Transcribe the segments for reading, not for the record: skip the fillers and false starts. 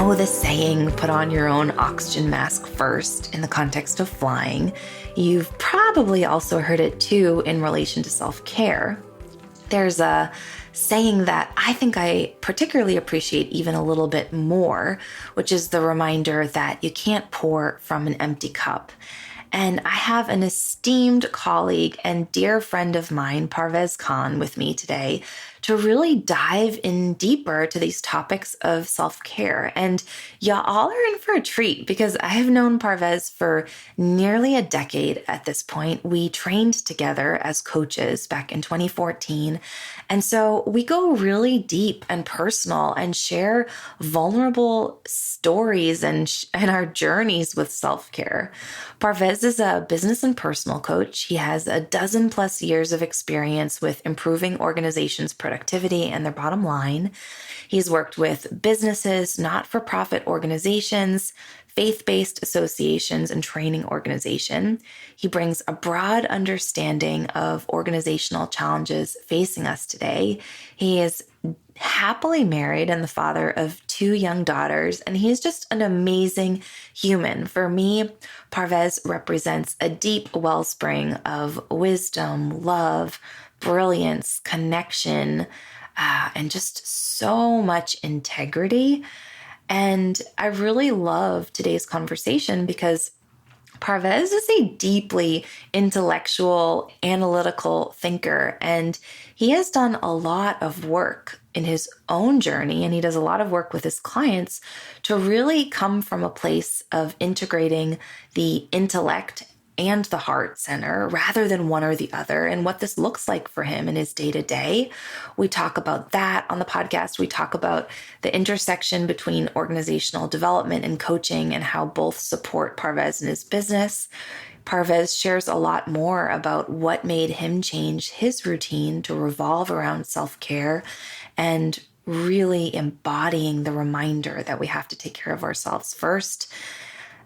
know the saying, put on your own oxygen mask first in the context of flying. You've probably also heard it too in relation to self-care. There's a saying that I think I particularly appreciate even a little bit more, which is the reminder that you can't pour from an empty cup. And I have an esteemed colleague and dear friend of mine, Parvez Khan, with me today to really dive in deeper to these topics of self-care. And y'all are in for a treat because I have known Parvez for nearly a decade at this point. We trained together as coaches back in 2014. And so we go really deep and personal and share vulnerable stories and our journeys with self-care. Parvez is a business and personal coach. He has a dozen plus years of experience with improving organizations' productivity and their bottom line. He's worked with businesses, not-for-profit organizations, faith-based associations, and training organization. He brings a broad understanding of organizational challenges facing us today. He is happily married and the father of 2 young daughters, and he is just an amazing human. For me, Parvez represents a deep wellspring of wisdom, love, brilliance, connection, and just so much integrity. And I really love today's conversation because Parvez is a deeply intellectual, analytical thinker, and he has done a lot of work in his own journey, and he does a lot of work with his clients to really come from a place of integrating the intellect and the heart center rather than one or the other, and what this looks like for him in his day-to-day. We talk about that on the podcast. We talk about the intersection between organizational development and coaching and how both support Parvez in his business. Parvez shares a lot more about what made him change his routine to revolve around self-care and really embodying the reminder that we have to take care of ourselves first.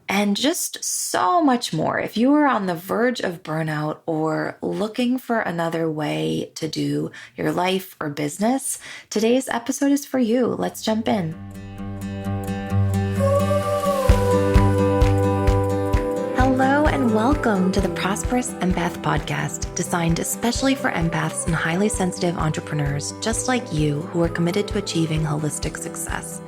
And just so much more. If you are on the verge of burnout or looking for another way to do your life or business, today's episode is for you. Let's jump in. Hello and welcome to the Prosperous Empath Podcast, designed especially for empaths and highly sensitive entrepreneurs just like you who are committed to achieving holistic success.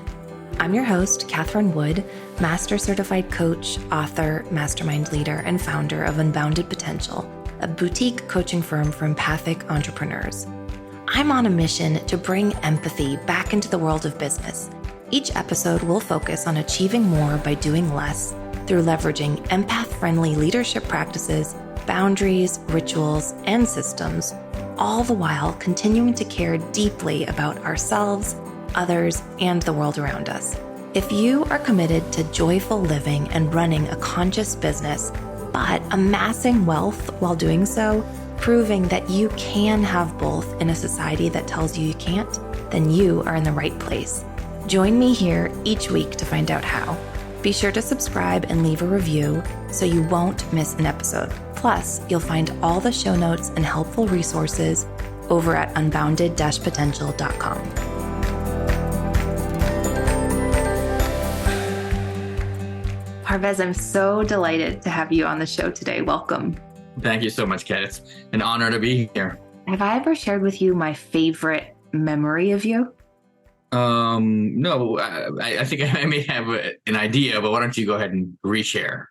I'm your host, Catherine Wood, Master Certified Coach, author, mastermind leader, and founder of Unbounded Potential, a boutique coaching firm for empathic entrepreneurs. I'm on a mission to bring empathy back into the world of business. Each episode will focus on achieving more by doing less through leveraging empath-friendly leadership practices, boundaries, rituals, and systems, all the while continuing to care deeply about ourselves, others, and the world around us. If you are committed to joyful living and running a conscious business, but amassing wealth while doing so, proving that you can have both in a society that tells you you can't, then you are in the right place. Join me here each week to find out how. Be sure to subscribe and leave a review so you won't miss an episode. Plus, you'll find all the show notes and helpful resources over at unbounded-potential.com. Parvez, I'm so delighted to have you on the show today. Welcome. Thank you so much, Kat. It's an honor to be here. Have I ever shared with you my favorite memory of you? No, I think I may have an idea, but why don't you go ahead and reshare?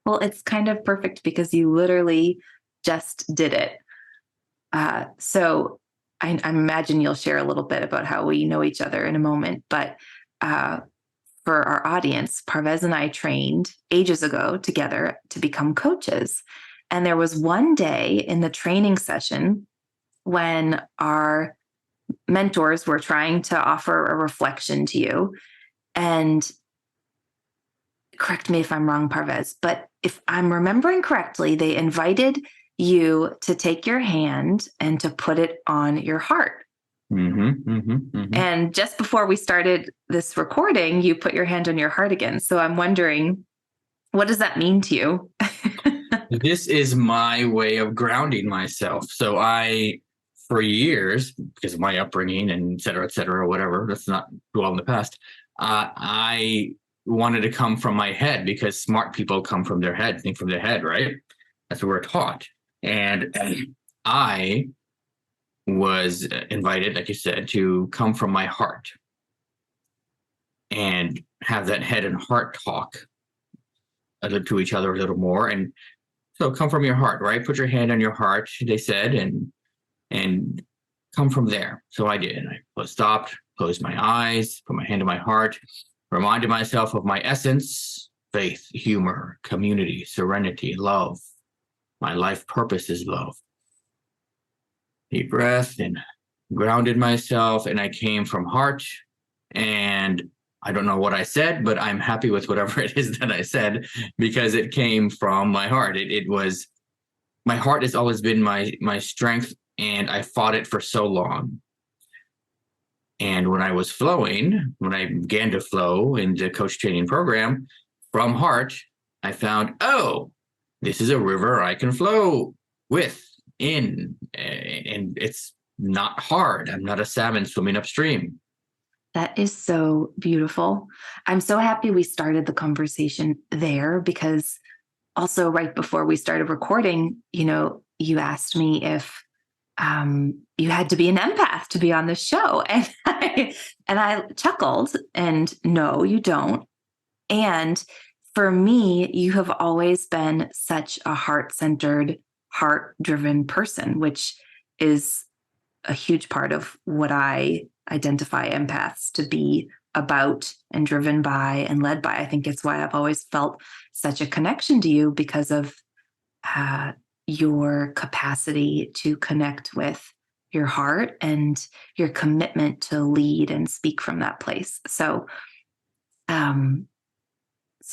Well, it's kind of perfect because you literally just did it. So I imagine you'll share a little bit about how we know each other in a moment, but for our audience, Parvez and I trained ages ago together to become coaches. And there was one day in the training session when our mentors were trying to offer a reflection to you. And correct me if I'm wrong, Parvez, but if I'm remembering correctly, they invited you to take your hand and to put it on your heart. And just before we started this recording, you put your hand on your heart again. So I'm wondering, what does that mean to you? This is my way of grounding myself. So for years, because of my upbringing and et cetera, whatever, let's not dwell in the past, I wanted to come from my head because smart people come from their head, think from their head, right? That's what we're taught. And I was invited, like you said, to come from my heart and have that head and heart talk to each other a little more. And so come from your heart, right? Put your hand on your heart, they said, and come from there. So I did. I stopped, closed my eyes, put my hand on my heart, reminded myself of my essence: faith, humor, community, serenity, love. My life purpose is love. Deep breath and grounded myself, and I came from heart. And I don't know what I said, but I'm happy with whatever it is that I said because it came from my heart. It was, my heart has always been my strength, and I fought it for so long. And when I was flowing, when I began to flow in the coach training program from heart, I found, oh, this is a river I can flow with, in, and it's not hard. I'm not a salmon swimming upstream. That is so beautiful. I'm so happy we started the conversation there, because also right before we started recording, you asked me if you had to be an empath to be on the show. And I chuckled, and no, you don't. And for me, you have always been such a heart-centered, heart-driven person, which is a huge part of what I identify empaths to be about and driven by and led by. I think it's why I've always felt such a connection to you, because of your capacity to connect with your heart and your commitment to lead and speak from that place. So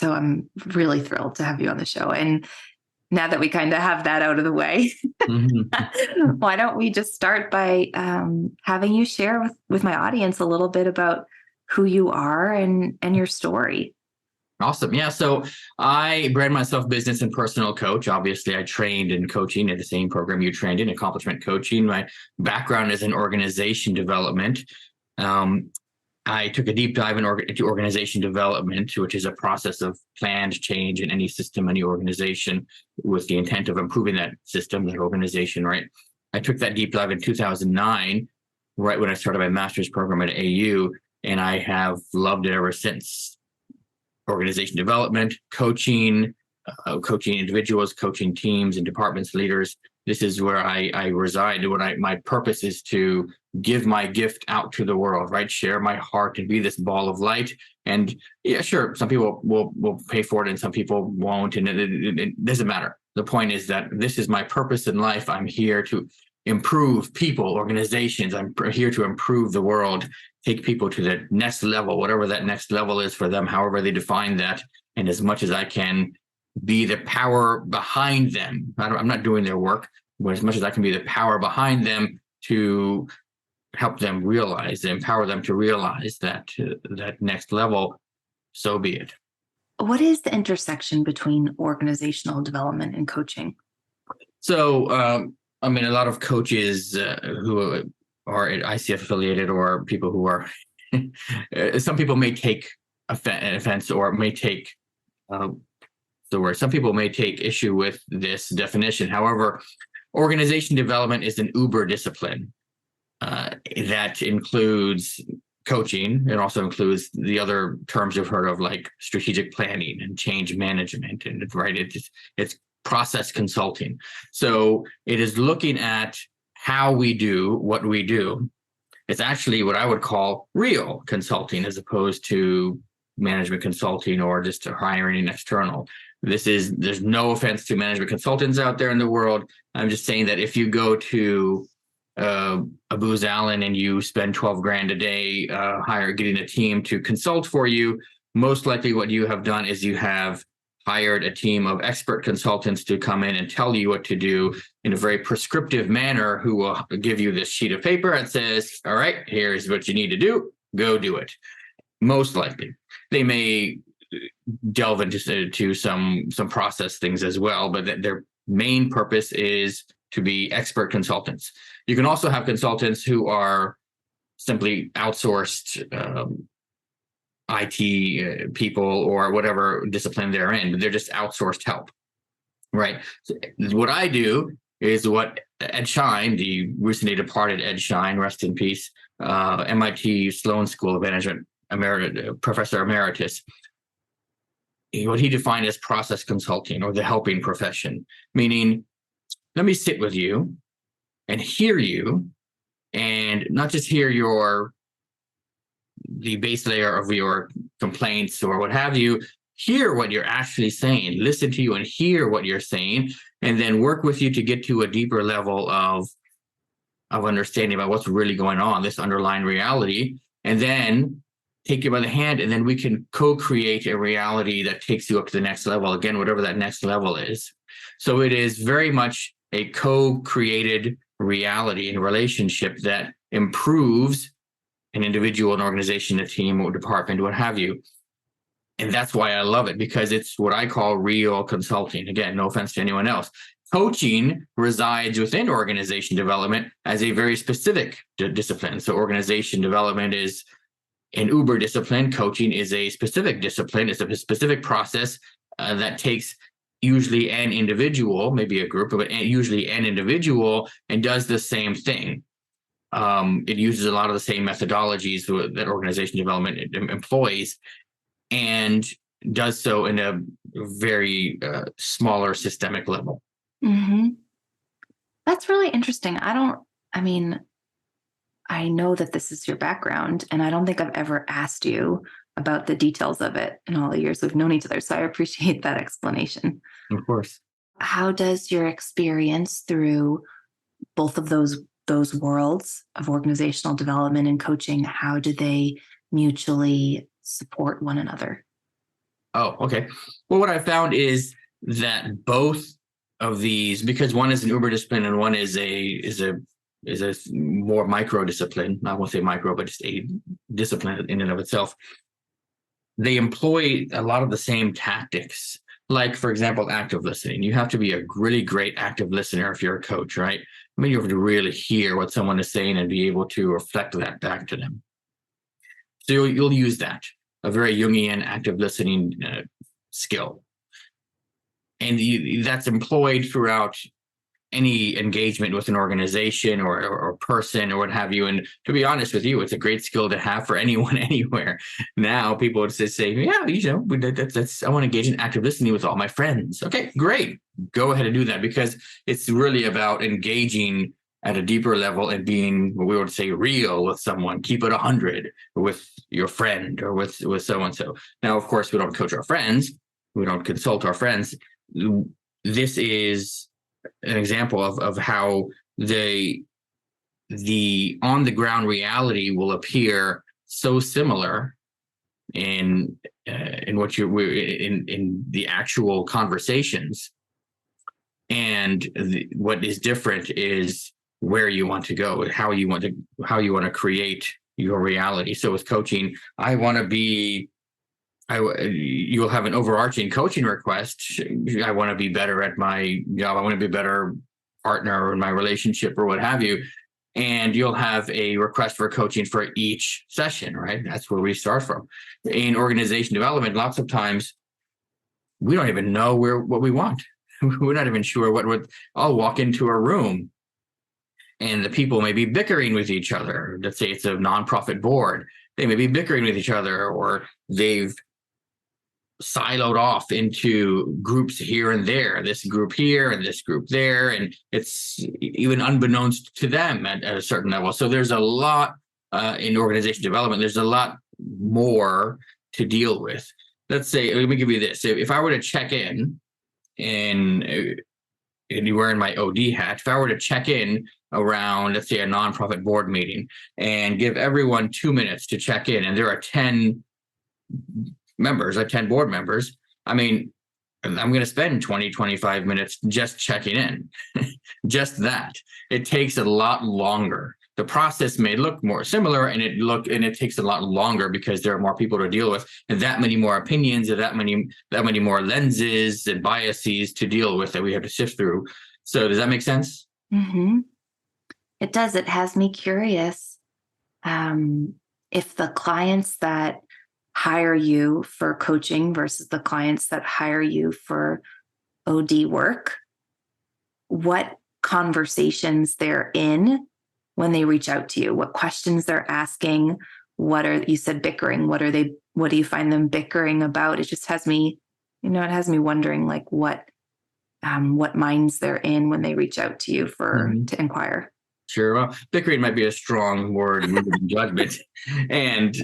I'm really thrilled to have you on the show. And now that we kind of have that out of the way, why don't we just start by having you share with my audience a little bit about who you are and your story. Awesome. Yeah. So I brand myself business and personal coach. Obviously, I trained in coaching at the same program you trained in, accomplishment coaching. My background is in organization development. I took a deep dive into organization development, which is a process of planned change in any system, any organization, with the intent of improving that system, that organization, right? I took that deep dive in 2009, right when I started my master's program at AU, and I have loved it ever since. Organization development, coaching individuals, coaching teams and departments, leaders. This is where I reside. My purpose is to give my gift out to the world, right? Share my heart and be this ball of light. And yeah, sure, some people will pay for it and some people won't, and it doesn't matter. The point is that this is my purpose in life. I'm here to improve people, organizations. I'm here to improve the world, take people to the next level, whatever that next level is for them, however they define that. And as much as I can be the power behind them, I'm not doing their work, but as much as I can be the power behind them to help them realize, empower them to realize that next level, so be it. What is the intersection between organizational development and coaching? So, a lot of coaches who are ICF affiliated, or people who are, some people may take offense or may take some people may take issue with this definition. However, organization development is an uber discipline that includes coaching. It also includes the other terms you've heard of, like strategic planning and change management, and right, it's process consulting. So it is looking at how we do what we do. It's actually what I would call real consulting, as opposed to management consulting or just hiring an external. There's no offense to management consultants out there in the world. I'm just saying that if you go to Booz Allen and you spend 12 grand a day getting a team to consult for you, most likely what you have done is you have hired a team of expert consultants to come in and tell you what to do in a very prescriptive manner, who will give you this sheet of paper that says, all right, here's what you need to do, go do it. Most likely. They may delve into some process things as well, but their main purpose is to be expert consultants. You can also have consultants who are simply outsourced IT people or whatever discipline they're in. They're just outsourced help, right? So what I do is what Ed Schein, the recently departed Ed Schein, rest in peace, MIT Sloan School of Management professor emeritus, what he defined as process consulting, or the helping profession, meaning let me sit with you and hear you, and not just hear the base layer of your complaints or what have you, hear what you're actually saying, listen to you and hear what you're saying, and then work with you to get to a deeper level of understanding about what's really going on, this underlying reality, and then take you by the hand, and then we can co-create a reality that takes you up to the next level, again, whatever that next level is. So it is very much a co-created reality and relationship that improves an individual, an organization, a team, or department, what have you. And that's why I love it, because it's what I call real consulting. Again, no offense to anyone else. Coaching resides within organization development as a very specific discipline. So organization development is an uber discipline. Coaching is a specific discipline. It's a specific process that takes usually an individual, maybe a group, but usually an individual, and does the same thing. It uses a lot of the same methodologies that organization development employs, and does so in a very smaller systemic level. Mm-hmm. That's really interesting. I know that this is your background, and I don't think I've ever asked you about the details of it in all the years we've known each other. So I appreciate that explanation. Of course. How does your experience through both of those worlds of organizational development and coaching, how do they mutually support one another? Oh, okay. Well, what I found is that both of these, because one is an uber discipline and one is a more micro discipline. I won't say micro, but just a discipline in and of itself. They employ a lot of the same tactics. Like, for example, active listening. You have to be a really great active listener if you're a coach, right? I mean, you have to really hear what someone is saying and be able to reflect that back to them. So you'll use that, a very Jungian active listening skill. And that's employed throughout any engagement with an organization or person or what have you. And to be honest with you, it's a great skill to have for anyone, anywhere. Now people would just say, yeah, that's I want to engage in active listening with all my friends. Okay, great. Go ahead and do that, because it's really about engaging at a deeper level and being, what we would say, real with someone. Keep it 100 with your friend or with so-and-so. Now, of course, we don't coach our friends. We don't consult our friends. This is an example of how the on the ground reality will appear so similar in what in the actual conversations, and what is different is where you want to go, how you want to create your reality. So with coaching, you'll have an overarching coaching request. I want to be better at my job. I want to be a better partner in my relationship or what have you. And you'll have a request for coaching for each session, right? That's where we start from. In organization development, lots of times we don't even know what we want. We're not even sure what I'll walk into a room and the people may be bickering with each other. Let's say it's a nonprofit board. They may be bickering with each other, or they've siloed off into groups here and there, this group here and this group there, and it's even unbeknownst to them at a certain level. So there's a lot in organization development. There's a lot more to deal with. Let's say, let me give you this. If I were to check in and you're wearing my OD hat, if I were to check in around, let's say, a nonprofit board meeting and give everyone 2 minutes to check in, and there are 10 members, 10 board members, I mean, I'm going to spend 20, 25 minutes just checking in. Just that. It takes a lot longer. The process may look more similar, and it takes a lot longer because there are more people to deal with, and that many more opinions, and that many more lenses and biases to deal with that we have to sift through. So does that make sense? Mm-hmm. It does. It has me curious if the clients that hire you for coaching versus the clients that hire you for OD work, what conversations they're in when they reach out to you, what questions they're asking, you said bickering, what do you find them bickering about? It just has me, it has me wondering like what minds they're in when they reach out to you to inquire. Sure. Well, bickering might be a strong word in judgment. And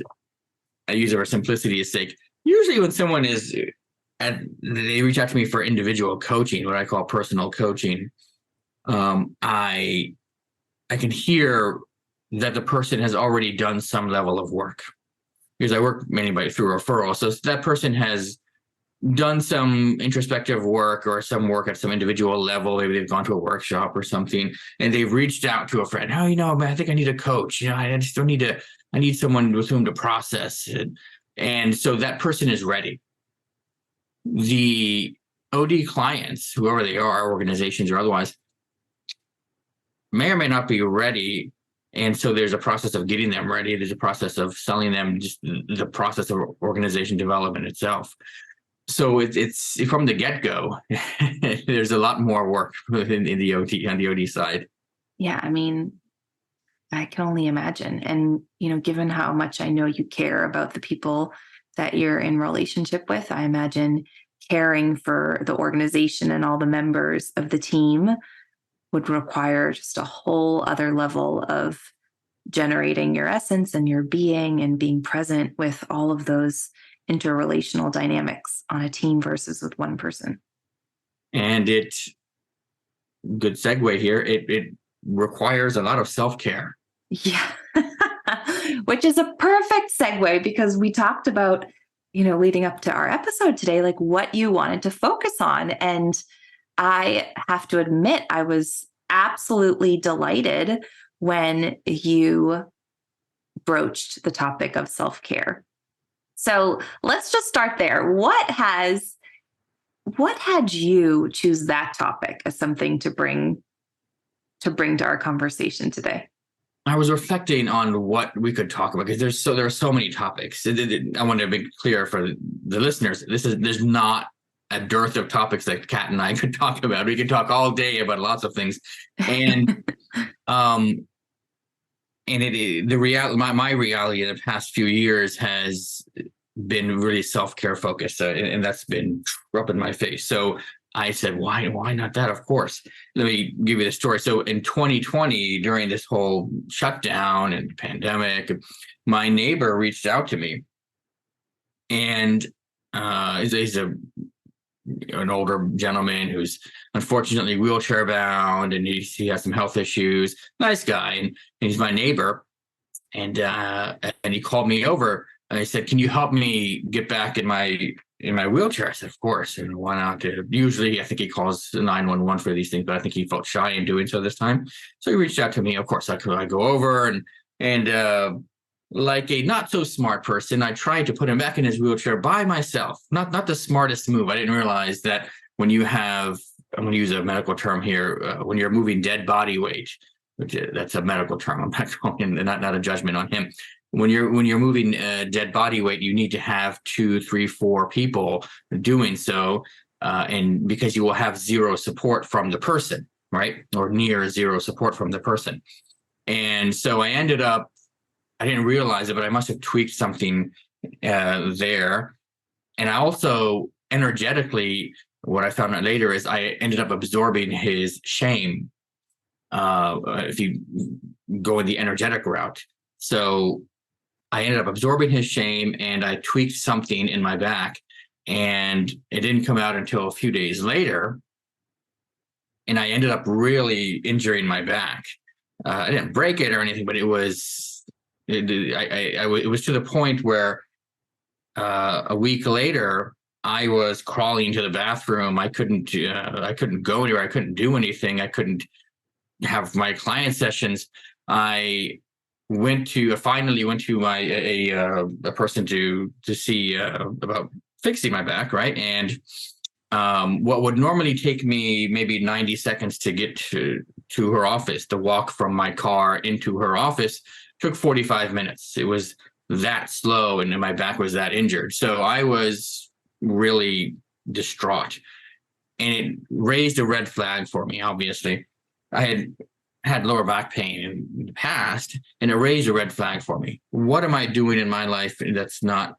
I use it for simplicity's sake. Usually when someone they reach out to me for individual coaching, what I call personal coaching, I can hear that the person has already done some level of work, because I work mainly through referral. So that person has done some introspective work or some work at some individual level. Maybe they've gone to a workshop or something, and they've reached out to a friend. Oh, man, I think I need a coach. I just don't need I need someone with whom to process it. And so that person is ready. The OD clients, whoever they are, organizations or otherwise, may or may not be ready. And so there's a process of getting them ready. There's a process of selling them, just the process of organization development itself. So it's from the get-go, there's a lot more work in the OD side. Yeah, I mean, I can only imagine. And, given how much I know you care about the people that you're in relationship with, I imagine caring for the organization and all the members of the team would require just a whole other level of generating your essence and your being and being present with all of those interrelational dynamics on a team versus with one person. And good segue here, it requires a lot of self-care. Yeah, which is a perfect segue, because we talked about, leading up to our episode today, like what you wanted to focus on. And I have to admit, I was absolutely delighted when you broached the topic of self-care. So let's just start there. What had you choose that topic as something to bring to our conversation today? I was reflecting on what we could talk about, because there are so many topics. I want to be clear for the listeners. There's not a dearth of topics that Kat and I could talk about. We could talk all day about lots of things, and my reality in the past few years has been really self-care focused, and that's been up in my face. So I said, why not that? Of course. Let me give you the story. So in 2020, during this whole shutdown and pandemic, my neighbor reached out to me, and he's an older gentleman who's unfortunately wheelchair bound, and he has some health issues. Nice guy, and he's my neighbor. And he called me over, and he said, "Can you help me get back in my wheelchair?" I said, "Of course." And why not? Usually, I think he calls 911 for these things, but I think he felt shy in doing so this time. So he reached out to me. Of course, I go over and like a not so smart person, I tried to put him back in his wheelchair by myself. Not the smartest move. I didn't realize that when you have, I'm going to use a medical term here, when you're moving dead body weight, that's a medical term. I'm not calling, not a judgment on him. When you're moving dead body weight, you need to have 2, 3, 4 people doing so, and because you will have zero support from the person, right, or near zero support from the person. And so I ended up, I didn't realize it, but I must have tweaked something there. And I also energetically, what I found out later is I ended up absorbing his shame. If you go in the energetic route. So I ended up absorbing his shame, and I tweaked something in my back, and it didn't come out until a few days later. And I ended up really injuring my back. I didn't break it or anything, but it was to the point where a week later, I was crawling to the bathroom. I couldn't go anywhere. I couldn't do anything. I couldn't have my client sessions. I finally went to a person to see about fixing my back, right? And what would normally take me maybe 90 seconds to get to her office, to walk from my car into her office, took 45 minutes. It was that slow and my back was that injured. So I was really distraught, and it raised a red flag for me. Obviously, I had lower back pain in the past, and it raised a red flag for me. What am I doing in my life that's not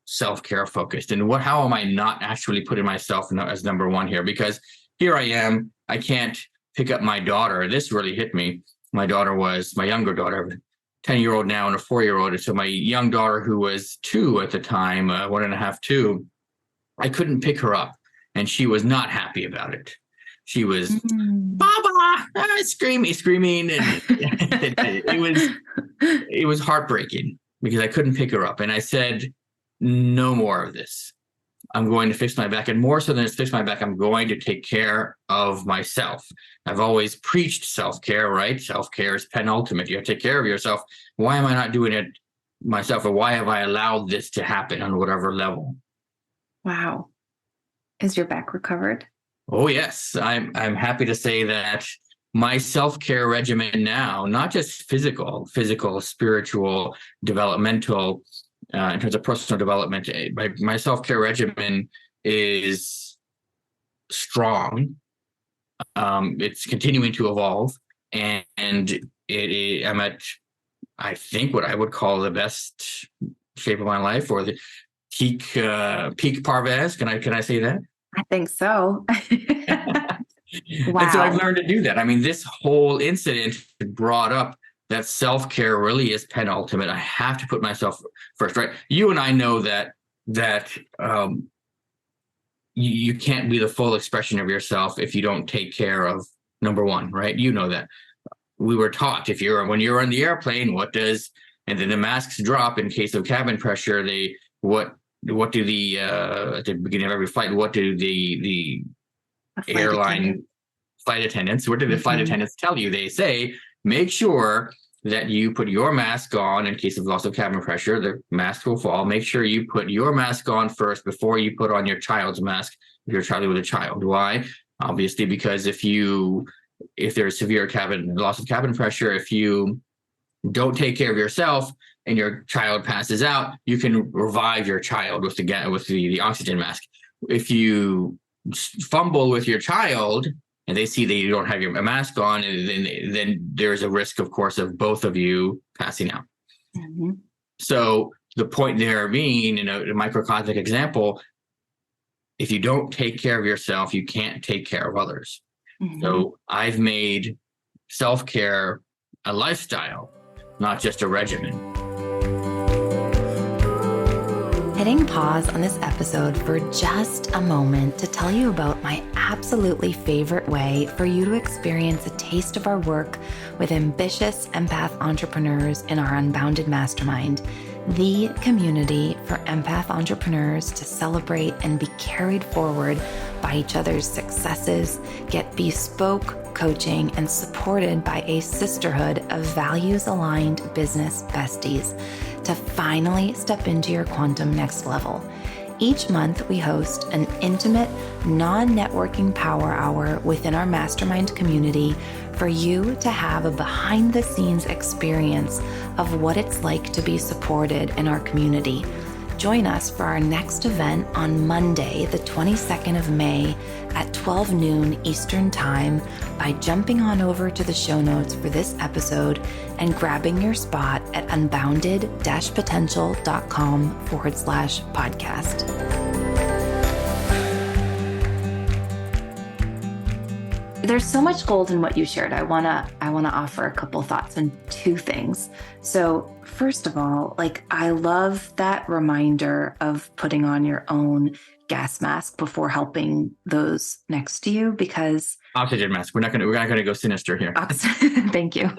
self-care focused? And how am I not actually putting myself as number one here? Because here I am, I can't pick up my daughter. This really hit me. My daughter was my younger daughter, 10-year-old now and a 4-year-old. So my young daughter, who was 2 at the time, 1.5, 2, I couldn't pick her up, and she was not happy about it. She was, Baba, screaming. And it was heartbreaking because I couldn't pick her up. And I said, no more of this. I'm going to fix my back. And more so than just fix my back, I'm going to take care of myself. I've always preached self-care, right? Self-care is penultimate. You have to take care of yourself. Why am I not doing it myself? Or why have I allowed this to happen on whatever level? Wow. Is your back recovered? Oh, yes. I'm happy to say that my self-care regimen now, not just physical, spiritual, developmental, in terms of personal development, my self-care regimen is strong. It's continuing to evolve, and I'm at, I think, what I would call the best shape of my life, or the peak Parvez. Can I say that? I think so. Wow. And so I've learned to do that. I mean, this whole incident brought up that self-care really is penultimate. I have to put myself first, right? You and I know that you can't be the full expression of yourself if you don't take care of number one, right? You know that. We were taught when you're on the airplane, and then the masks drop in case of cabin pressure. What do the at the beginning of every flight, what do the airline flight attendants, what do the flight attendants tell you? They say, make sure that you put your mask on in case of loss of cabin pressure. The mask will fall. Make sure you put your mask on first before you put on your child's mask if you're traveling with a child. Why? Obviously, because if there's severe loss of cabin pressure, if you don't take care of yourself and your child passes out, you can revive your child with the oxygen mask. If you fumble with your child and they see that you don't have your mask on, and then there's a risk, of course, of both of you passing out. Mm-hmm. So the point there being, in a microcosmic example, if you don't take care of yourself, you can't take care of others. Mm-hmm. So I've made self-care a lifestyle, not just a regimen. Hitting pause on this episode for just a moment to tell you about my absolutely favorite way for you to experience a taste of our work with ambitious empath entrepreneurs in our Unbounded Mastermind, the community for empath entrepreneurs to celebrate and be carried forward by each other's successes, get bespoke coaching, and supported by a sisterhood of values-aligned business besties to finally step into your quantum next level. Each month, we host an intimate, non-networking power hour within our mastermind community for you to have a behind-the-scenes experience of what it's like to be supported in our community. Join us for our next event on Monday, the 22nd of May at 12 noon Eastern Time by jumping on over to the show notes for this episode and grabbing your spot at unbounded-potential.com/podcast. There's so much gold in what you shared. I wanna offer a couple thoughts on two things. So first of all, I love that reminder of putting on your own gas mask before helping those next to you, because oxygen mask. We're not gonna go sinister here. Thank you.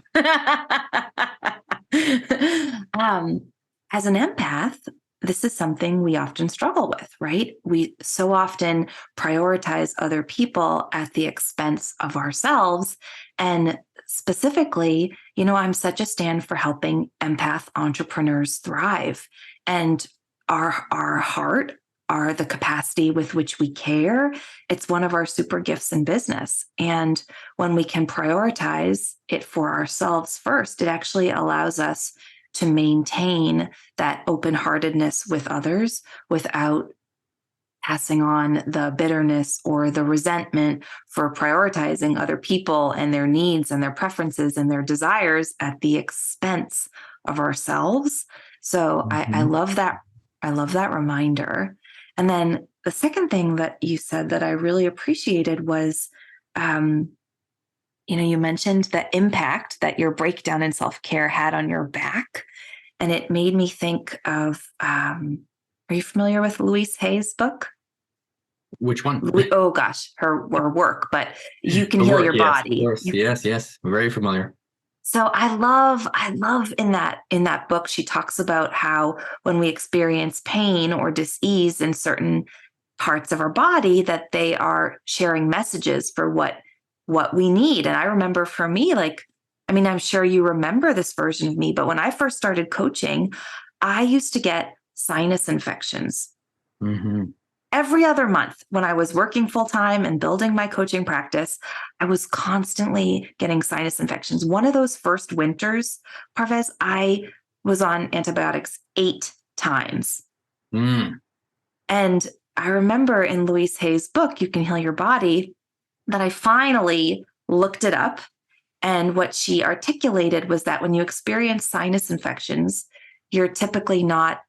As an empath, this is something we often struggle with, right? We so often prioritize other people at the expense of ourselves. And specifically, I'm such a stand for helping empath entrepreneurs thrive. And our heart, the capacity with which we care, it's one of our super gifts in business. And when we can prioritize it for ourselves first, it actually allows us to maintain that open-heartedness with others without passing on the bitterness or the resentment for prioritizing other people and their needs and their preferences and their desires at the expense of ourselves. So I love that. I love that reminder. And then the second thing that you said that I really appreciated was, you mentioned the impact that your breakdown in self-care had on your back. And it made me think of, are you familiar with Louise Hay's book? Which one? Oh gosh, her work, but You Can Heal Your Body. Yes, very familiar. So I love in that book, she talks about how when we experience pain or dis-ease in certain parts of our body, that they are sharing messages for what we need. And I remember for me, I'm sure you remember this version of me, but when I first started coaching, I used to get sinus infections. Every other month when I was working full-time and building my coaching practice, I was constantly getting sinus infections. One of those first winters, Parvez, I was on antibiotics 8 times. And I remember in Louise Hay's book, You Can Heal Your Body, that I finally looked it up. And what she articulated was that when you experience sinus infections, you're typically not,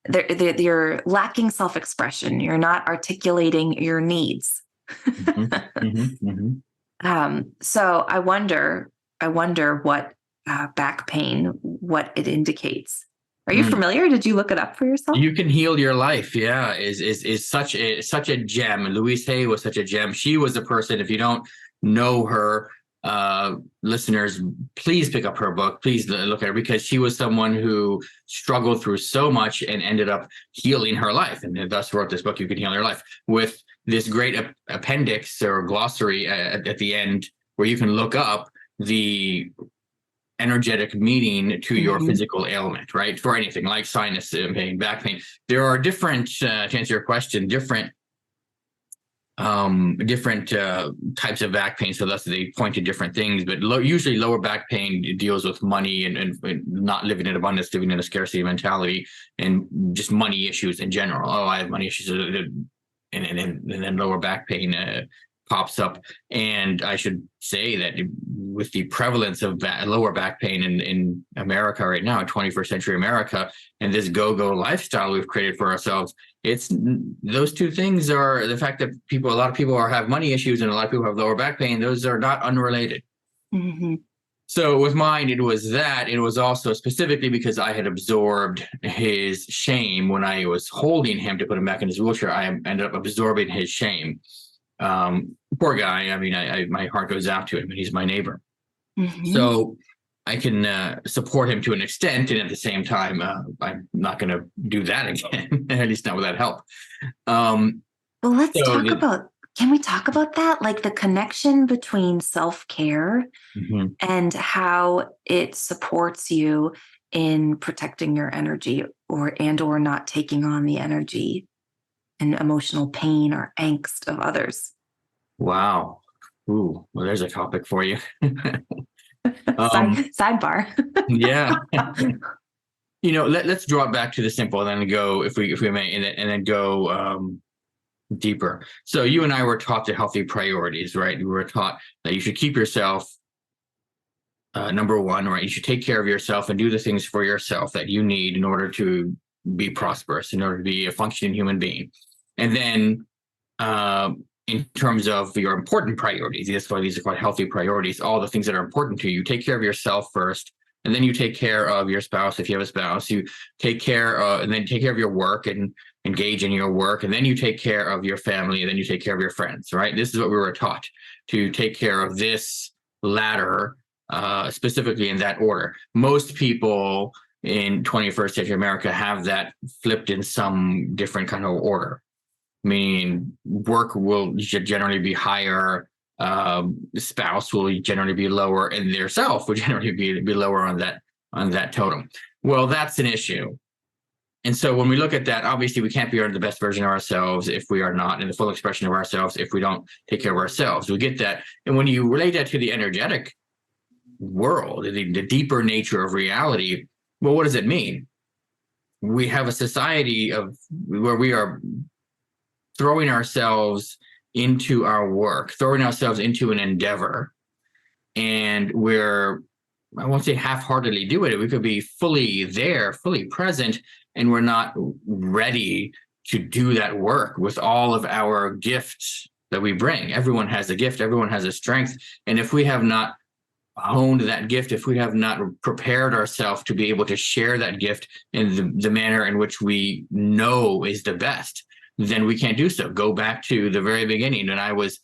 you're lacking self-expression. You're not articulating your needs. So I wonder what back pain, what it indicates. Are you familiar? Did you look it up for yourself? You Can Heal Your Life. Yeah, is such a gem. Louise Hay was such a gem. She was a person, if you don't know her, listeners, please pick up her book. Please look at her, because she was someone who struggled through so much and ended up healing her life, and thus wrote this book, You Can Heal Your Life, with this great appendix or glossary at the end where you can look up the energetic meaning to your physical ailment, right? For anything like sinus pain, back pain. There are different, to answer your question, different types of back pain, so thus they point to different things, but usually lower back pain deals with money and not living in abundance, living in a scarcity mentality, and just money issues in general. Oh, I have money issues, and then lower back pain pops up. And I should say that with the prevalence of lower back pain in America right now, 21st century America, and this go-go lifestyle we've created for ourselves, it's those two things are the fact that a lot of people have money issues and a lot of people have lower back pain. Those are not unrelated. So with mine, it was that. It was also specifically because I had absorbed his shame when I was holding him to put him back in his wheelchair. I ended up absorbing his shame. Poor guy. I mean, my heart goes out to him, and he's my neighbor. So I can support him to an extent, and at the same time, I'm not going to do that again, at least not with that help. Well, can we talk about that? Like the connection between self-care and how it supports you in protecting your energy or not taking on the energy and emotional pain or angst of others. Wow. Ooh, well, there's a topic for you. Sidebar. Yeah. Let's draw it back to the simple and then go, if we may, and then go deeper. So you and I were taught the healthy priorities, right? We were taught that you should keep yourself number one, right? You should take care of yourself and do the things for yourself that you need in order to be prosperous, in order to be a functioning human being. And then in terms of your important priorities, that's why these are called healthy priorities, all the things that are important to you, take care of yourself first, and then you take care of your spouse. If you have a spouse, you take care and then take care of your work and engage in your work, and then you take care of your family, and then you take care of your friends, right? This is what we were taught, to take care of this ladder, specifically in that order. Most people in 21st century America have that flipped in some different kind of order, meaning work will generally be higher, spouse will generally be lower, and their self will generally be lower on that totem. Well, that's an issue. And so when we look at that, obviously we can't be the best version of ourselves if we are not in the full expression of ourselves, if we don't take care of ourselves. We get that. And when you relate that to the energetic world, the deeper nature of reality, Well, what does it mean? We have a society of where we are throwing ourselves into our work, throwing ourselves into an endeavor, and we're, I won't say half-heartedly doing it. We could be fully there, fully present, and we're not ready to do that work with all of our gifts that we bring. Everyone has a gift, everyone has a strength. And if we have not honed that gift, if we have not prepared ourselves to be able to share that gift in the manner in which we know is the best, then we can't do so. Go back to the very beginning. And I was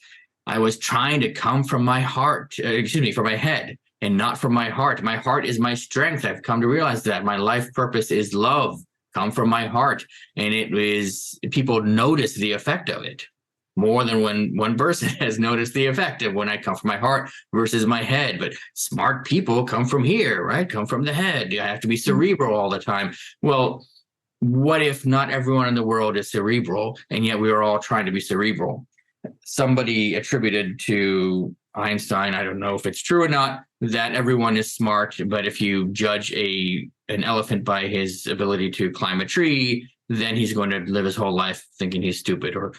trying to come from my heart, from my head, and not from my heart. My heart is my strength. I've come to realize that my life purpose is love, come from my heart. And it is, people notice the effect of it more than when one person has noticed the effect of when I come from my heart versus my head. But smart people come from here, right? Come from the head. I have to be cerebral all the time. Well, what if not everyone in the world is cerebral, and yet we are all trying to be cerebral? Somebody attributed to Einstein, I don't know if it's true or not, that everyone is smart, but if you judge an elephant by his ability to climb a tree, then he's going to live his whole life thinking he's stupid, or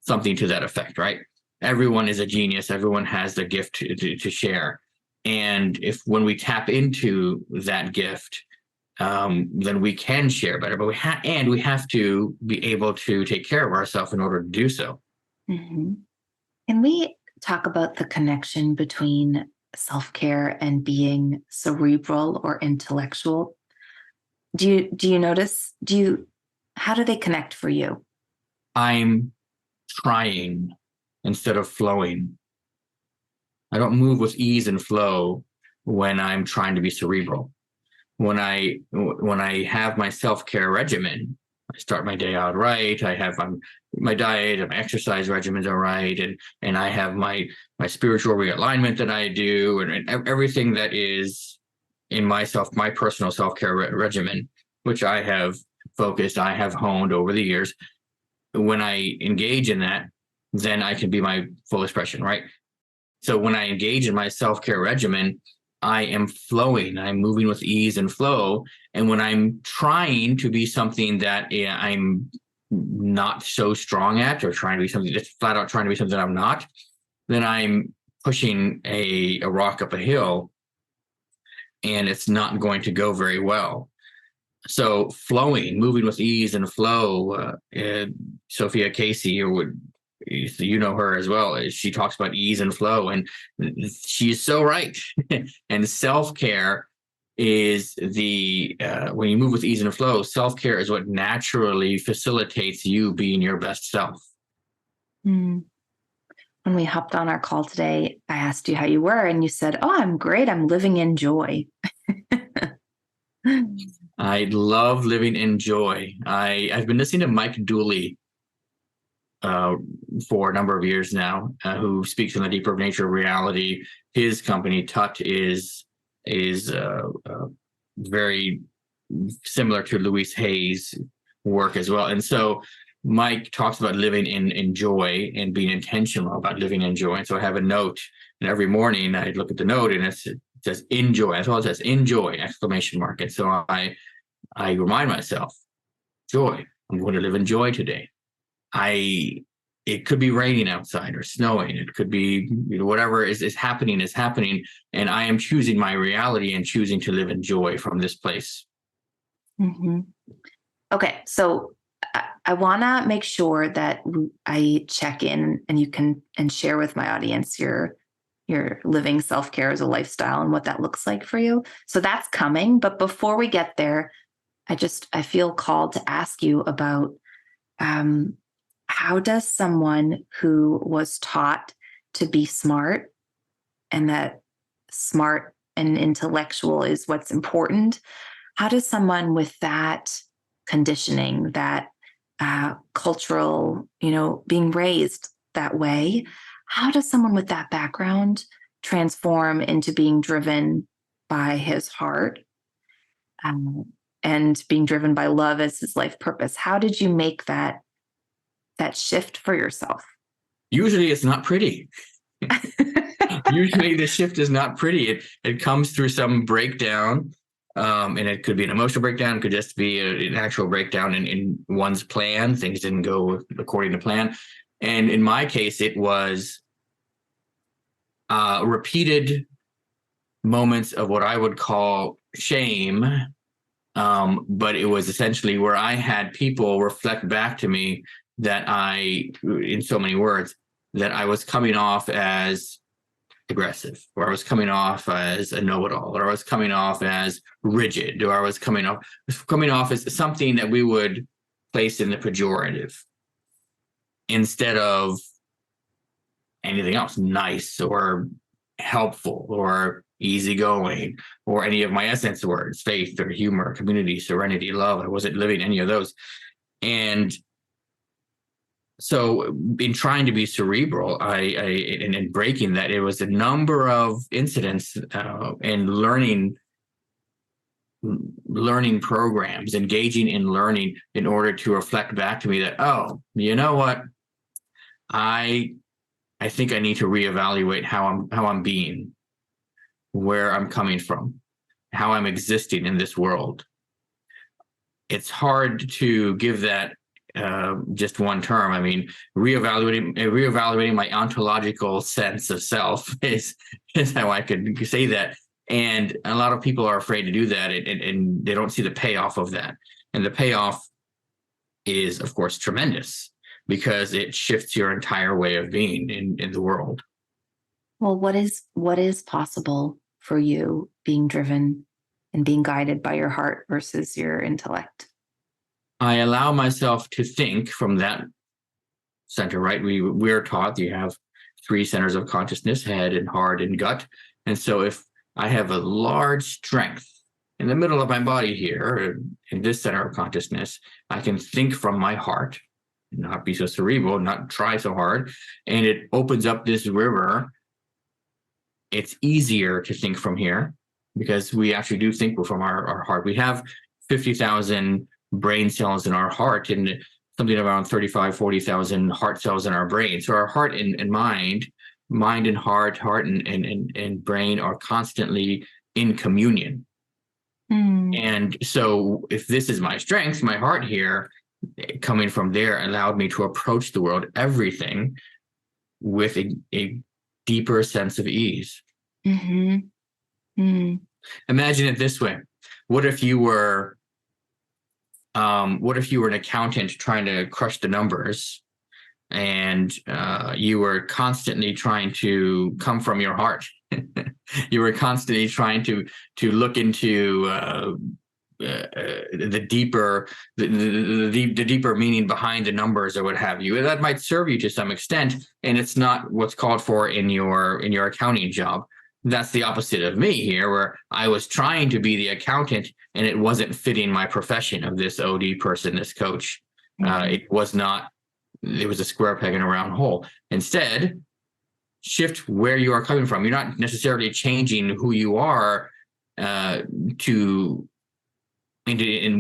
something to that effect, right? Everyone is a genius. Everyone has the gift to share. And if when we tap into that gift, then we can share better. But we have to be able to take care of ourselves in order to do so. Mm-hmm. Can we talk about the connection between self-care and being cerebral or intellectual? Do you notice? How do they connect for you? I'm trying instead of flowing. I don't move with ease and flow when I'm trying to be cerebral. When I have my self-care regimen, I start my day out right. I have my diet and my exercise regimens are right, and I have my spiritual realignment that I do, and everything that is in my personal self-care regimen, which I have honed over the years. When I engage in that, then I can be my full expression, right? So when I engage in my self-care regimen, I am flowing, I'm moving with ease and flow. And when I'm trying to be something that I'm not so strong at, or trying to be something that's flat out trying to be something that I'm not, then I'm pushing a rock up a hill, and it's not going to go very well. So flowing, moving with ease and flow, Sophia Casey, or you know her as well, she talks about ease and flow, and she's so right. And self-care is when you move with ease and flow, self-care is what naturally facilitates you being your best self. When we hopped on our call today, I asked you how you were, and you said, "Oh, I'm great. I'm living in joy." I love living in joy. I've been listening to Mike Dooley for a number of years now, who speaks on the deeper nature of reality. His company Tut is very similar to Louise Hay's work as well. And so Mike talks about living in joy and being intentional about living in joy. And so I have a note, and every morning I look at the note, and it says enjoy. That's all it says, enjoy, exclamation mark. And so I remind myself, joy, I'm going to live in joy today. It could be raining outside or snowing. It could be, whatever is happening, and I am choosing my reality and choosing to live in joy from this place. Mm-hmm. Okay, so I want to make sure that I check in, and you can share with my audience your living self-care as a lifestyle and what that looks like for you. So that's coming. But before we get there, I feel called to ask you about how does someone who was taught to be smart, and that smart and intellectual is what's important, how does someone with that conditioning, that cultural, being raised that way, how does someone with that background transform into being driven by his heart and being driven by love as his life purpose? How did you make that shift for yourself? Usually it's not pretty. Usually the shift is not pretty. It comes through some breakdown And it could be an emotional breakdown, it could just be an actual breakdown in one's plan. Things didn't go according to plan. And in my case, it was repeated moments of what I would call shame. But it was essentially where I had people reflect back to me that in so many words, that I was coming off as aggressive, or I was coming off as a know-it-all, or I was coming off as rigid, or I was coming off as something that we would place in the pejorative instead of anything else, nice or helpful or easygoing, or any of my essence words, faith or humor, community, serenity, love. I wasn't living any of those. And so in trying to be cerebral, and breaking that, it was a number of incidents and learning programs, engaging in learning in order to reflect back to me that, oh, you know what? I think I need to reevaluate how I'm being, where I'm coming from, how I'm existing in this world. It's hard to give that just one term. I mean, reevaluating my ontological sense of self is how I could say that. And a lot of people are afraid to do that, and they don't see the payoff of that. And the payoff is, of course, tremendous, because it shifts your entire way of being in the world. Well, what is possible for you being driven and being guided by your heart versus your intellect? I allow myself to think from that center, right? We're taught that you have 3 centers of consciousness: head and heart and gut. And so if I have a large strength in the middle of my body here, in this center of consciousness, I can think from my heart, not be so cerebral, not try so hard. And it opens up this river. It's easier to think from here because we actually do think from our heart. We have 50,000 brain cells in our heart and something around 40,000 heart cells in our brain. So our heart and mind and heart and brain are constantly in communion. And so if this is my strength, my heart here, coming from there allowed me to approach the world, everything, with a deeper sense of ease. Imagine it this way. What if you were an accountant trying to crush the numbers, and you were constantly trying to come from your heart? You were constantly trying to look into the deeper meaning behind the numbers or what have you. That might serve you to some extent, and it's not what's called for in your accounting job. That's the opposite of me here, where I was trying to be the accountant and it wasn't fitting my profession of this OD person, this coach. It was not. It was a square peg in a round hole. Instead, shift where you are coming from. You're not necessarily changing who you are in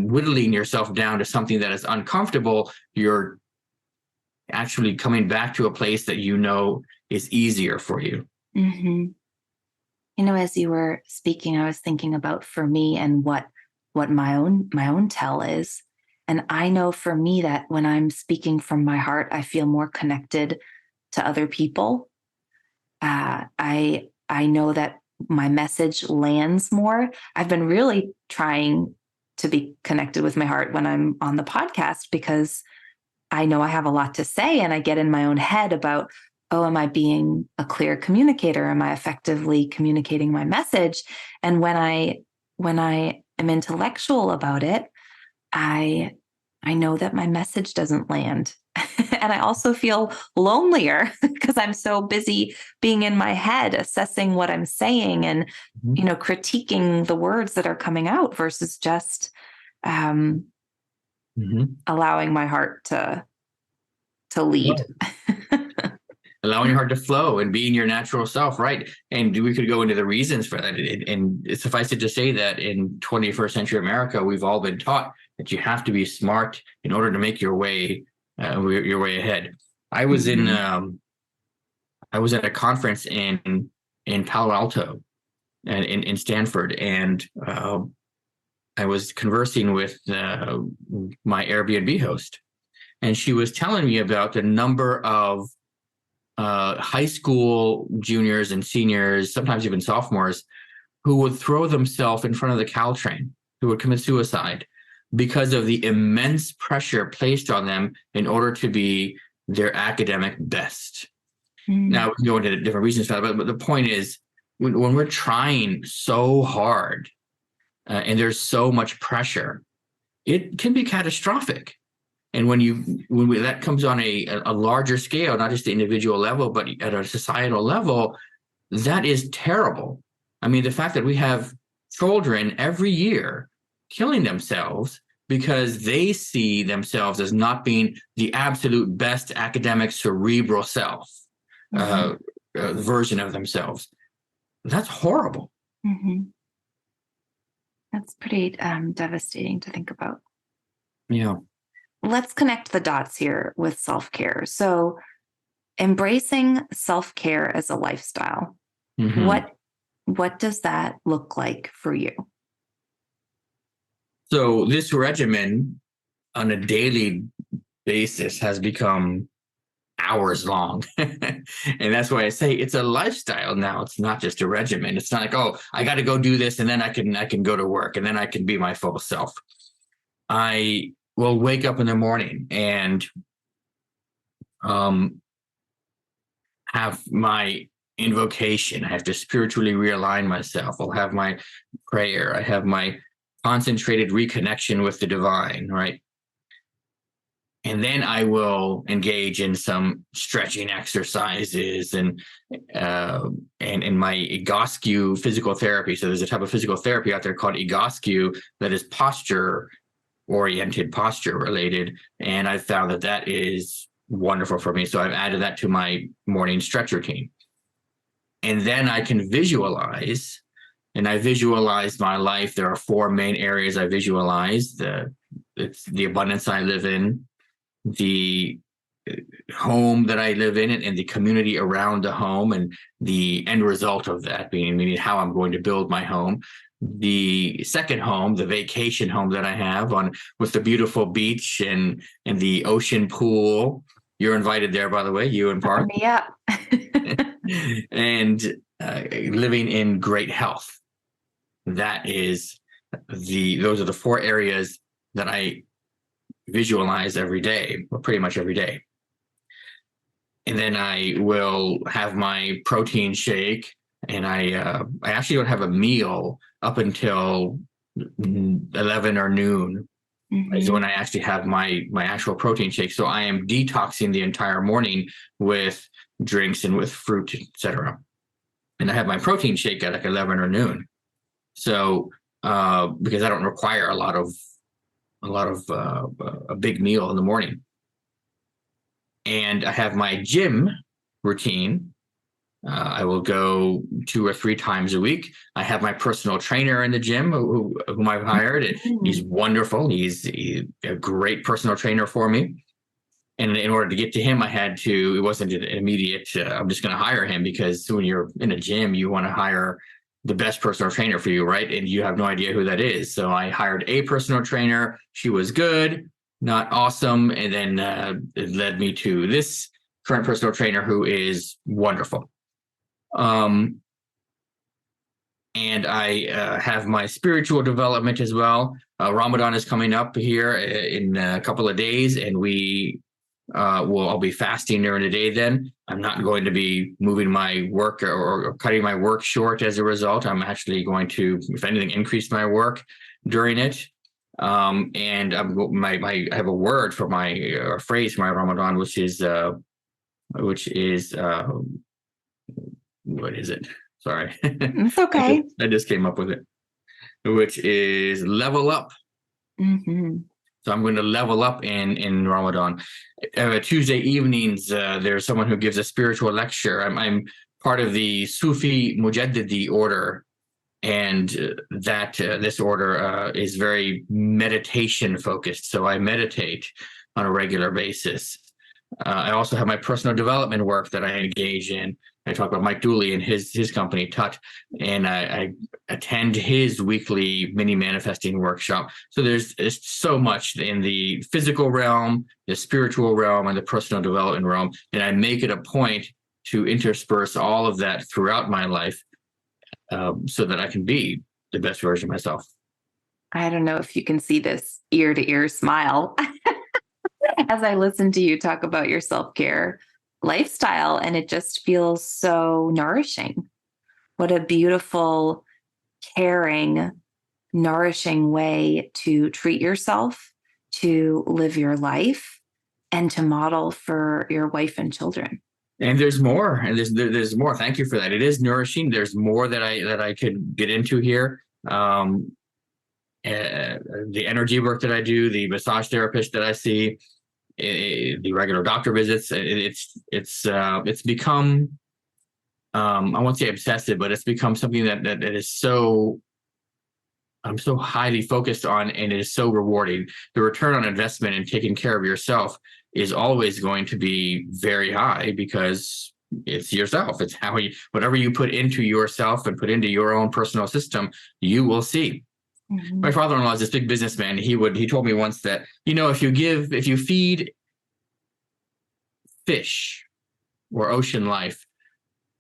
whittling yourself down to something that is uncomfortable. You're actually coming back to a place that you know is easier for you. You know, as you were speaking, I was thinking about, for me, and what my own tell is. And I know for me that when I'm speaking from my heart, I feel more connected to other people. I know that my message lands more. I've been really trying to be connected with my heart when I'm on the podcast, because I know I have a lot to say, and I get in my own head about, oh, am I being a clear communicator? Am I effectively communicating my message? And when I am intellectual about it, I know that my message doesn't land. And I also feel lonelier because I'm so busy being in my head, assessing what I'm saying and, critiquing the words that are coming out versus just allowing my heart to lead. Allowing your heart to flow and being your natural self, right? And we could go into the reasons for that. And suffice it to say that in 21st century America, we've all been taught that you have to be smart in order to make your way ahead. I was at a conference in Palo Alto and in Stanford, and I was conversing with my Airbnb host, and she was telling me about the number of high school juniors and seniors, sometimes even sophomores, who would throw themselves in front of the Caltrain, who would commit suicide because of the immense pressure placed on them in order to be their academic best. Now, we can go into different reasons for that, but the point is, when we're trying so hard and there's so much pressure, it can be catastrophic. And that comes on a larger scale, not just the individual level, but at a societal level, that is terrible. I mean, the fact that we have children every year killing themselves because they see themselves as not being the absolute best academic cerebral self, version of themselves. That's horrible. Mm-hmm. That's pretty devastating to think about. Yeah. Let's connect the dots here with self-care. So embracing self-care as a lifestyle, what does that look like for you? So this regimen on a daily basis has become hours long. And that's why I say it's a lifestyle now. It's not just a regimen. It's not like, oh, I got to go do this and then I can go to work and then I can be my full self. I will wake up in the morning and have my invocation. I have to spiritually realign myself. I'll have my prayer. I have my concentrated reconnection with the divine, right? And then I will engage in some stretching exercises and in my Egoscue physical therapy. So there's a type of physical therapy out there called Egoscue that is posture-oriented, posture-related. And I found that is wonderful for me. So I've added that to my morning stretch routine. And then I can visualize, and I visualize my life. There are 4 main areas I visualize. It's the abundance I live in, the home that I live in, and the community around the home, and the end result of that meaning how I'm going to build my home. The second home, the vacation home that I have with the beautiful beach and the ocean pool. You're invited there, by the way, you and Parth. Yeah. And living in great health. Those are the 4 areas that I visualize every day, or pretty much every day. And then I will have my protein shake, and I actually don't have a meal up until 11 or noon. Is when I actually have my actual protein shake. So I am detoxing the entire morning with drinks and with fruit, etc. And I have my protein shake at like 11 or noon. So because I don't require a big meal in the morning. And I have my gym routine. I will go 2 or 3 times a week. I have my personal trainer in the gym whom I've hired. And he's wonderful. He's a great personal trainer for me. And in order to get to him, it wasn't an immediate, I'm just going to hire him, because when you're in a gym, you want to hire the best personal trainer for you, right? And you have no idea who that is. So I hired a personal trainer. She was good, not awesome. And then it led me to this current personal trainer who is wonderful. And I have my spiritual development as well. Ramadan is coming up here in a couple of days, and I'll be fasting during the day then. I'm not going to be moving my work or cutting my work short as a result. I'm actually going to, if anything, increase my work during it. And I have a word for a phrase for my Ramadan, which is what is it? Sorry. It's okay. I just came up with it, which is level up. So I'm going to level up in Ramadan. Tuesday evenings, there's someone who gives a spiritual lecture. I'm part of the Sufi Mujaddidi order, and this order is very meditation focused. So I meditate on a regular basis. I also have my personal development work that I engage in. I talk about Mike Dooley and his company Tut, and I attend his weekly mini manifesting workshop. So there's so much in the physical realm, the spiritual realm, and the personal development realm, and I make it a point to intersperse all of that throughout my life, so that I can be the best version of myself. I don't know if you can see this ear to ear smile as I listen to you talk about your self-care lifestyle, and it just feels so nourishing. What a beautiful, caring, nourishing way to treat yourself, to live your life, and to model for your wife and children. And there's more, and there's more. Thank you for that. It is nourishing. There's more that I could get into here. The energy work that I do, the massage therapist that I see, the regular doctor visits, it's become, I won't say obsessive, but it's become something that is so, I'm so highly focused on, and it is so rewarding. The return on investment in taking care of yourself is always going to be very high, because it's yourself. It's how you, whatever you put into yourself and put into your own personal system, you will see. Mm-hmm. My father-in-law is this big businessman. He told me once that, if you feed fish or ocean life,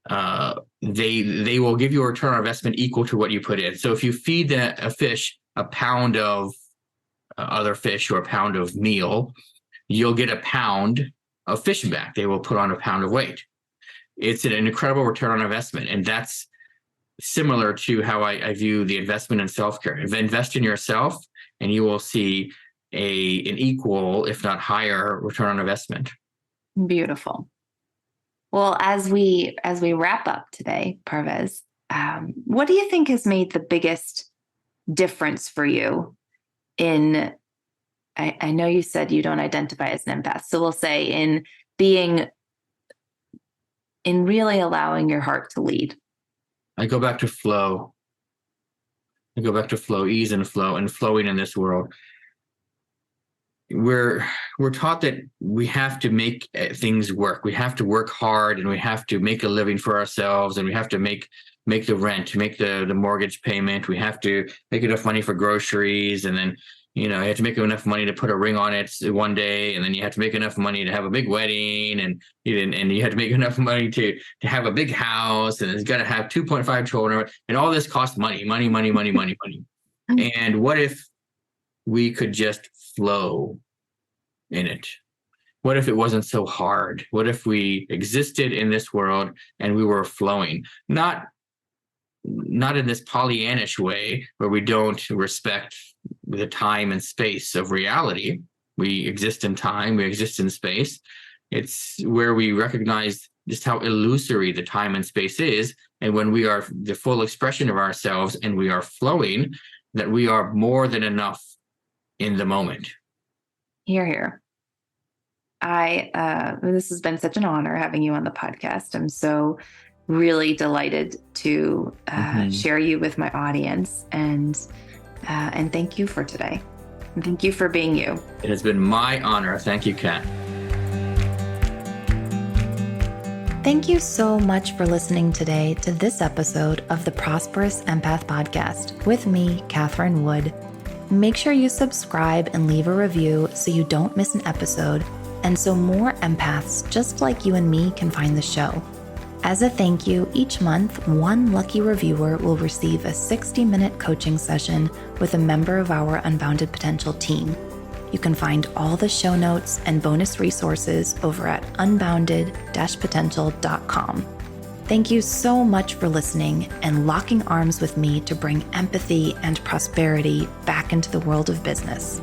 they will give you a return on investment equal to what you put in. So if you feed a fish a pound of other fish or a pound of meal, you'll get a pound of fish back. They will put on a pound of weight. It's an incredible return on investment. And that's similar to how I view the investment in self-care. Invest in yourself, and you will see an equal, if not higher, return on investment. Beautiful. Well, as we wrap up today, Parvez, what do you think has made the biggest difference for you in, I know you said you don't identify as an empath, so we'll say in really allowing your heart to lead? I go back to flow. Ease and flow, and flowing in this world. We're taught that we have to make things work. We have to work hard, and we have to make a living for ourselves, and we have to make the rent, make the mortgage payment. We have to make enough money for groceries, and then you have to make enough money to put a ring on it one day, and then you have to make enough money to have a big wedding, and you have to make enough money to have a big house, and it's got to have 2.5 children, and all this costs money. And what if we could just flow in it? What if it wasn't so hard? What if we existed in this world and we were flowing? Not in this Pollyannish way where we don't respect the time and space of reality. We exist in time, we exist in space. It's where we recognize just how illusory the time and space is. And when we are the full expression of ourselves and we are flowing, that we are more than enough in the moment. Hear, hear. This has been such an honor having you on the podcast. I'm so really delighted to share you with my audience, and thank you for today. And thank you for being you. It has been my honor. Thank you, Kat. Thank you so much for listening today to this episode of the Prosperous Empath Podcast with me, Catherine Wood. Make sure you subscribe and leave a review so you don't miss an episode, and so more empaths just like you and me can find the show. As a thank you, each month, one lucky reviewer will receive a 60-minute coaching session with a member of our Unbounded Potential team. You can find all the show notes and bonus resources over at unbounded-potential.com. Thank you so much for listening and locking arms with me to bring empathy and prosperity back into the world of business.